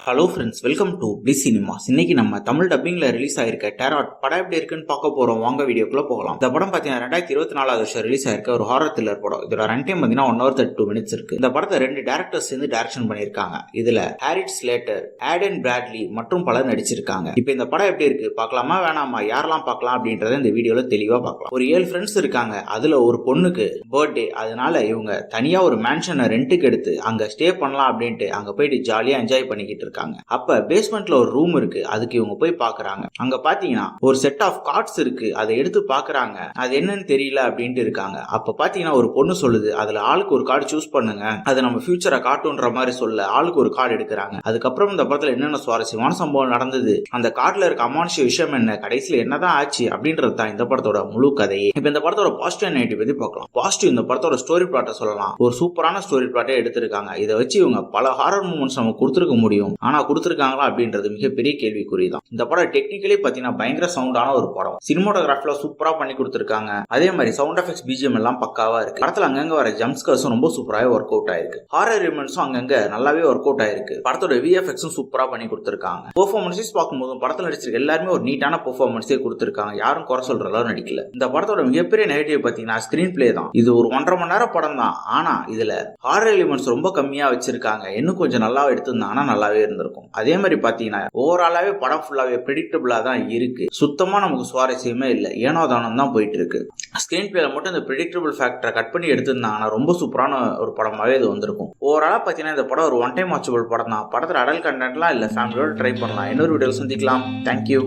Hello friends, welcome to bliss cinemas. இன்னைக்கு நம்ம Tamil டப்பிங்ல release ஆயிருக்க டேராட் படம் எப்படி இருக்குன்னு பார்க்க போறோம். வாங்க வீடியோக்குள்ள போகலாம். இந்த படம் பார்த்தீங்கன்னா 2024 வருஷம் ரிலீஸ் ஆயிருக்க ஒரு ஹாரர் த்ரில்லர் படம். இதோட ரன் டைம் பார்த்தீங்கன்னா 1 hour 32 minutes இருக்கு. இந்த படத்தை 2 டேரக்டர்ஸ் சேர்ந்து டைரக்ஷன் பண்ணிருக்காங்க. இதுல ஹாரிட் ஸ்லேட்டர், ஆடன் பிராட்லி மற்றும் பலர் நடிச்சிருக்காங்க. இப்போ இந்த படம் எப்படி இருக்கு பார்க்கலாமா வேணாமா, யாரெல்லாம் பார்க்கலாம் அப்படின்றத இந்த வீடியோல தெளிவா பார்க்கலாம். ஒரு 7 ஃப்ரெண்ட்ஸ் இருக்காங்க. அதுல ஒரு பொண்ணுக்கு பர்த்டே, அதனால இவங்க தனியா ஒரு மேன்ஷனை ரெண்டுக்கு எடுத்து அங்க ஸ்டே பண்ணலாம் அப்படின்ட்டு அங்க போயிட்டு ஜாலியா என்ஜாய் பண்ணிக்கிட்டு இருக்காங்க. அப்ப பேஸ்மெண்ட்ல ஒரு ரூம் இருக்கு. அதுக்கு இவங்க போய் பாக்குறாங்க. அங்க பாத்தீங்கன்னா ஒரு செட் ஆஃப் கார்ட்ஸ் இருக்கு. அதை எடுத்து பாக்குறாங்க. அது என்னன்னு தெரியல அப்படின்ட்டு இருக்காங்க. அப்ப பாத்தீங்கன்னா ஒரு பொண்ணு சொல்லுது, அதுல ஆளுக்கு ஒரு கார்டு சூஸ் பண்ணுங்க, அது நம்ம ஃபியூச்சரை காட்டுன்ற மாதிரி சொல்ல ஆளுக்கு ஒரு கார்டு எடுக்கிறாங்க. அதுக்கப்புறம் இந்த படத்துல என்னென்ன சுவாரஸ்யமான சம்பவம் நடந்தது, அந்த கார்டுல இருக்க அமானுஷ்ய விஷயம் என்ன, கடைசியில என்னதான் ஆச்சு அப்படின்றது தான் இந்த படத்தோட முழு கதையே. இப்ப இந்த படத்தோட பாசிட்டிவ் அண்ட் நெகட்டிவ் பத்தி பார்க்கலாம். பாசிட்டிவ், இந்த படத்தோட ஸ்டோரி பிளாட்டை சொல்லலாம். ஒரு சூப்பரான ஸ்டோரி பிளாட்டை எடுத்திருக்காங்க. இதை வச்சு இவங்க பல ஹாரர் மூமெண்ட்ஸ் நம்ம கொடுத்துருக்க முடியும். ஆனா கொடுத்திருக்காங்களா அப்படின்றது மிகப்பெரிய கேள்விக்குறி தான். இந்த படம் டெக்னிக்கலி பாத்தீங்கன்னா பயங்கர சவுண்டான ஒரு படம். சினிமாட்டோகிராஃபில சூப்பரா பண்ணி கொடுத்திருக்காங்க. அதே மாதிரி சவுண்ட் எஃபெக்ட்ஸ், பிஜிஎம் எல்லாம் பக்காவா இருக்கு. படத்துல அங்கங்க வர ஜம்ப்ஸ்கர்ஸும் ரொம்ப சூப்பராவே ஒர்க் அவுட் ஆயிருக்கு. ஹாரர் எலிமெண்ட்ஸும் அங்கங்க நல்லாவே ஒர்க் அவுட் ஆயிருக்கு. படத்தோட விஎஃப்எக்ஸும் சூப்பரா பண்ணி கொடுத்திருக்காங்க. பெர்ஃபார்மன்ஸஸ் பார்க்கும்போது படத்துல நடிச்சிருக்க எல்லாருமே ஒரு நீட்டான பெர்ஃபார்மன்ஸே கொடுத்திருக்காங்க. யாரும் குறை சொல்ற அளவு நடிக்கல. இந்த படத்தோட மிகப்பெரிய நெகட்டிவ் பாத்தீங்கன்னா ஸ்கிரீன் பிளே தான். இது ஒரு 1.5 மணி நேரம் படம் தான். ஆனா இதுல ஹாரர் எலிமெண்ட்ஸ் ரொம்ப கம்மியா வச்சிருக்காங்க. இன்னும் கொஞ்சம் நல்லா எடுத்திருந்தாங்கன்னா நல்லாவே இருந்திருக்கும். அதே மாதிரி பாத்தீங்கன்னா ஓவராலாவே படம் ஃபுல்லாவே பிரெடிக்டபிளா தான் இருக்கு. சுத்தமா நமக்கு சுவாரஸ்யமே இல்ல, ஏனோ தானம் தான் போயிட்டு இருக்கு. ஸ்கிரீன் பிளேல மட்டும் இந்த பிரெடிக்டபிள் ஃபேக்டரை கட் பண்ணி எடுத்திருந்தாங்கன்னா ரொம்ப சூப்பரான ஒரு படமாவே இது வந்திருக்கும். ஓவராலா பாத்தீங்கன்னா இந்த படம் ஒரு ஒன் டைம் வாட்சபிள் படம் தான். படத்துல அடல்ட் கண்டென்ட்லாம் இல்ல, ஃபேமிலியோட ட்ரை பண்ணலாம். இன்னொரு வீடியோல சந்திக்கலாம். தேங்க்யூ.